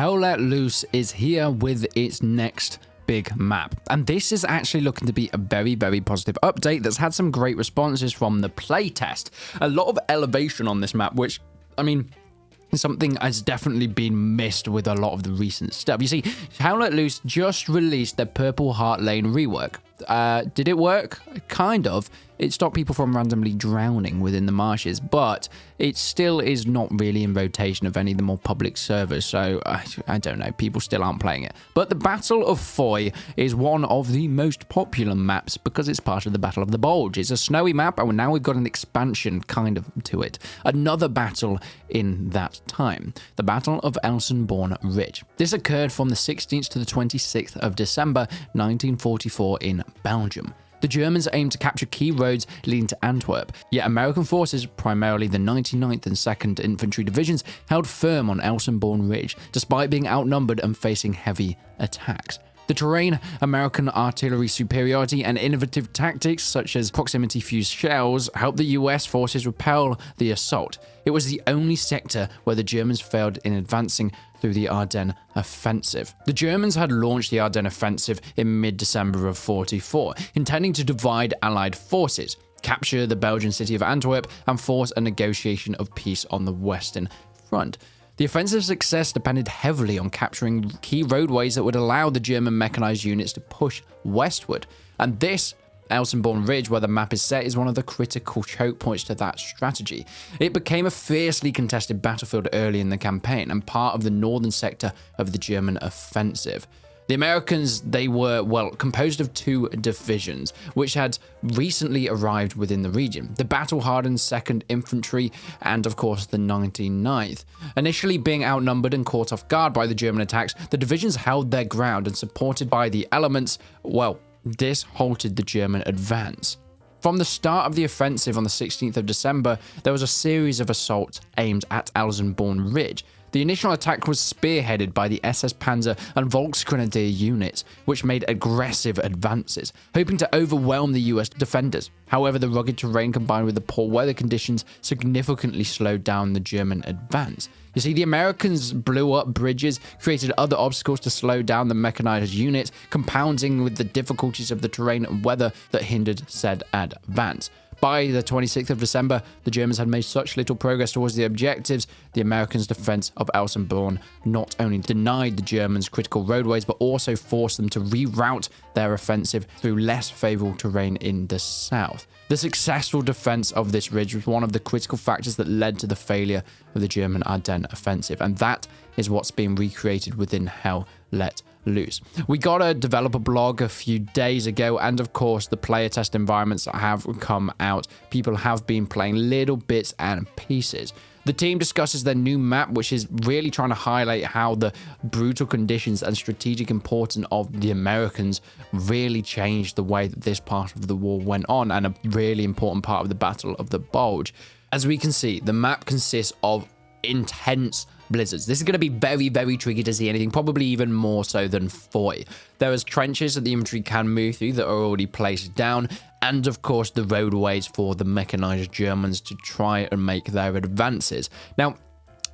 Hell Let Loose is here with its next big map, and this is actually looking to be a very, very positive update that's had some great responses from the playtest. A lot of elevation on this map, which, I mean, something has definitely been missed with a lot of the recent stuff. You see, Hell Let Loose just released their Purple Heart Lane rework. Did it work? Kind of. It stopped people from randomly drowning within the marshes, but it still is not really in rotation of any of the more public servers, so I don't know, people still aren't playing it. But the Battle of Foy is one of the most popular maps because it's part of the Battle of the Bulge. It's a snowy map, and now we've got an expansion kind of to it. Another battle in that time, the Battle of Elsenborn Ridge. This occurred from the 16th to the 26th of December 1944 in Belgium. The Germans aimed to capture key roads leading to Antwerp, yet American forces, primarily the 99th and 2nd Infantry Divisions, held firm on Elsenborn Ridge, despite being outnumbered and facing heavy attacks. The terrain, American artillery superiority, and innovative tactics such as proximity-fused shells helped the US forces repel the assault. It was the only sector where the Germans failed in advancing through the Ardennes offensive. The Germans had launched the Ardennes offensive in mid-December of 44, intending to divide Allied forces, capture the Belgian city of Antwerp, and force a negotiation of peace on the Western Front. The offensive success depended heavily on capturing key roadways that would allow the German mechanized units to push westward, and this Elsenborn Ridge, where the map is set, is one of the critical choke points to that strategy. It became a fiercely contested battlefield early in the campaign and part of the northern sector of the German offensive. The Americans, they were, well, composed of two divisions, which had recently arrived within the region. The battle-hardened 2nd Infantry and, of course, the 99th. Initially being outnumbered and caught off guard by the German attacks, the divisions held their ground and supported by the elements, well, this halted the German advance. From the start of the offensive on the 16th of December, there was a series of assaults aimed at Elsenborn Ridge. The initial attack was spearheaded by the SS Panzer and Volksgrenadier units, which made aggressive advances, hoping to overwhelm the US defenders. However, the rugged terrain combined with the poor weather conditions significantly slowed down the German advance. You see, the Americans blew up bridges, created other obstacles to slow down the mechanized units, compounding with the difficulties of the terrain and weather that hindered said advance. By the 26th of December, the Germans had made such little progress towards the objectives, the Americans' defense of Elsenborn not only denied the Germans critical roadways, but also forced them to reroute their offensive through less favorable terrain in the south. The successful defense of this ridge was one of the critical factors that led to the failure of the German Ardennes offensive, and that is what's being recreated within Hell Let Loose. We got a developer blog a few days ago, and of course the player test environments have come out. People have been playing little bits and pieces. The team discusses their new map, which is really trying to highlight how the brutal conditions and strategic importance of the Americans really changed the way that this part of the war went on, and a really important part of the Battle of the Bulge. As we can see, the map consists of intense blizzards. This is going to be very, very tricky to see anything, probably even more so than Foy. There is trenches that the infantry can move through that are already placed down, and of course the roadways for the mechanized Germans to try and make their advances. Now,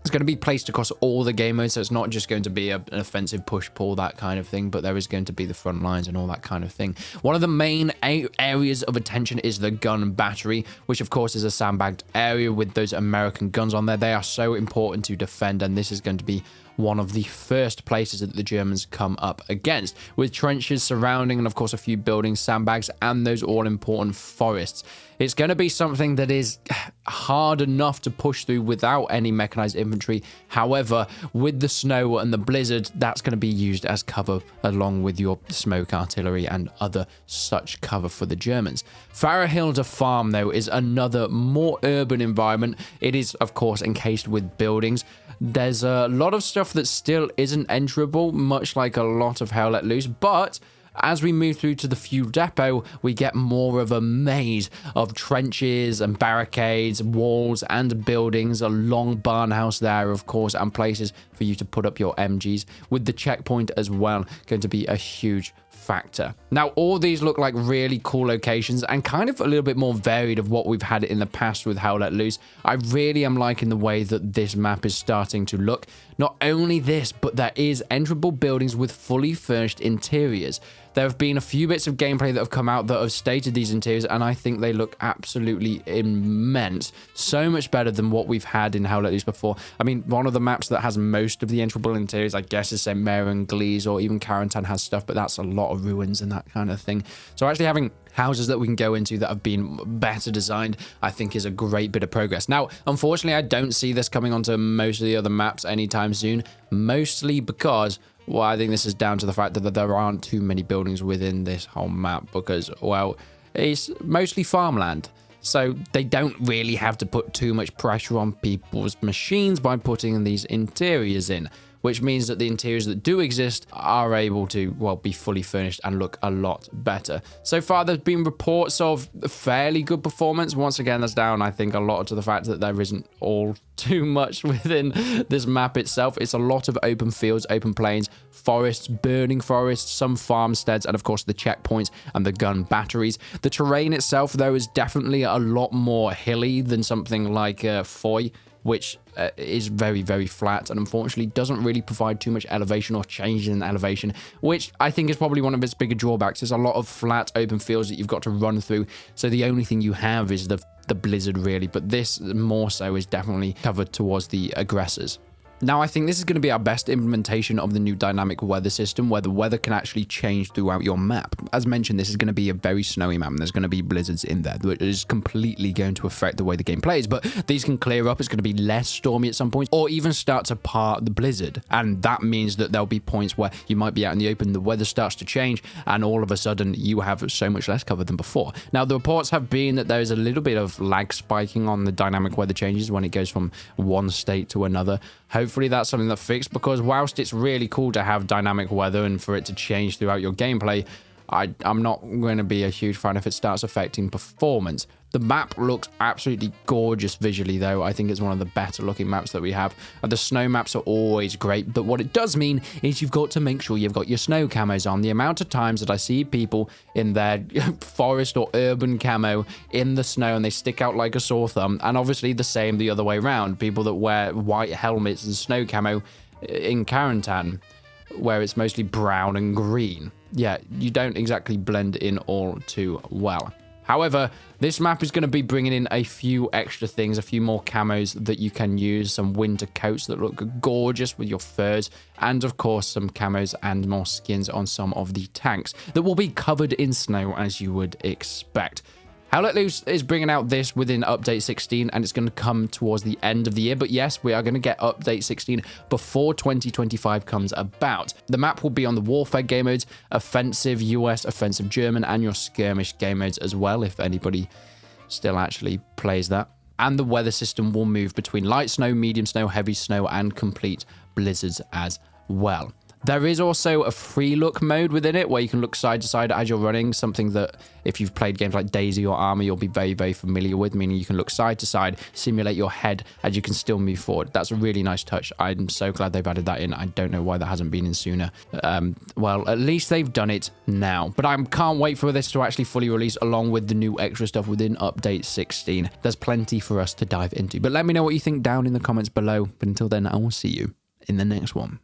it's going to be placed across all the game modes, so it's not just going to be an offensive push-pull, that kind of thing, but there is going to be the front lines and all that kind of thing. One of the main areas of attention is the gun battery, which of course is a sandbagged area with those American guns on there. They are so important to defend, and this is going to be one of the first places that the Germans come up against, with trenches surrounding and of course a few buildings, sandbags, and those all-important forests. It's going to be something that is hard enough to push through without any mechanized infantry. However, with the snow and the blizzard, that's going to be used as cover along with your smoke artillery and other such cover for the Germans. Farahilde Farm, though, is another more urban environment. It is, of course, encased with buildings. There's a lot of stuff that still isn't enterable, much like a lot of Hell Let Loose, but As we move through to the fuel depot, we get more of a maze of trenches and barricades, walls and buildings, a long barn house there, of course, and places for you to put up your MGs, with the checkpoint as well going to be a huge factor. Now, all these look like really cool locations and kind of a little bit more varied of what we've had in the past with Hell Let Loose. I really am liking the way that this map is starting to look. Not only this, but there is enterable buildings with fully furnished interiors. There have been a few bits of gameplay that have come out that have stated these interiors, and I think they look absolutely immense. So much better than what we've had in Hell Let Loose before. I mean, one of the maps that has most of the enterable interiors, I guess, is St. Mary and Glees, or even Carentan has stuff, but that's a lot of ruins and that kind of thing. So actually having houses that we can go into that have been better designed, I think is a great bit of progress. Now, unfortunately, I don't see this coming onto most of the other maps anytime soon, mostly because, well, I think this is down to the fact that there aren't too many buildings within this whole map because, well, it's mostly farmland. So they don't really have to put too much pressure on people's machines by putting these interiors in, which means that the interiors that do exist are able to, well, be fully furnished and look a lot better. So far, there's been reports of fairly good performance. Once again, that's down, I think, a lot to the fact that there isn't all too much within this map itself. It's a lot of open fields, open plains, forests, burning forests, some farmsteads, and of course the checkpoints and the gun batteries. The terrain itself, though, is definitely a lot more hilly than something like Foy, which is very, very flat and unfortunately doesn't really provide too much elevation or change in elevation, which I think is probably one of its bigger drawbacks. There's a lot of flat open fields that you've got to run through, so the only thing you have is the blizzard, really, but this more so is definitely covered towards the aggressors. Now, I think this is going to be our best implementation of the new dynamic weather system, where the weather can actually change throughout your map. As mentioned, this is going to be a very snowy map, and there's going to be blizzards in there, which is completely going to affect the way the game plays, but these can clear up. It's going to be less stormy at some point, or even start to part the blizzard, and that means that there'll be points where you might be out in the open, the weather starts to change, and all of a sudden you have so much less cover than before. Now, the reports have been that there is a little bit of lag spiking on the dynamic weather changes when it goes from one state to another. Hopefully that's something that's fixed, because whilst it's really cool to have dynamic weather and for it to change throughout your gameplay, I'm not going to be a huge fan if it starts affecting performance. The map looks absolutely gorgeous visually, though. I think it's one of the better looking maps that we have. And the snow maps are always great, but what it does mean is you've got to make sure you've got your snow camos on. The amount of times that I see people in their forest or urban camo in the snow and they stick out like a sore thumb, and obviously the same the other way around. People that wear white helmets and snow camo in Carentan, where it's mostly brown and green. Yeah, you don't exactly blend in all too well. However, this map is going to be bringing in a few extra things, a few more camos that you can use, some winter coats that look gorgeous with your furs, and of course some camos and more skins on some of the tanks that will be covered in snow, as you would expect. Hell Let Loose is bringing out this within Update 16, and it's going to come towards the end of the year. But yes, we are going to get Update 16 before 2025 comes about. The map will be on the Warfare game modes, Offensive US, Offensive German, and your Skirmish game modes as well, if anybody still actually plays that. And the weather system will move between light snow, medium snow, heavy snow, and complete blizzards as well. There is also a free look mode within it where you can look side to side as you're running, something that if you've played games like Daisy or Arma, you'll be very, very familiar with, meaning you can look side to side, simulate your head as you can still move forward. That's a really nice touch. I'm so glad they've added that in. I don't know why that hasn't been in sooner. Well, at least they've done it now. But I can't wait for this to actually fully release along with the new extra stuff within Update 16. There's plenty for us to dive into. But let me know what you think down in the comments below. But until then, I will see you in the next one.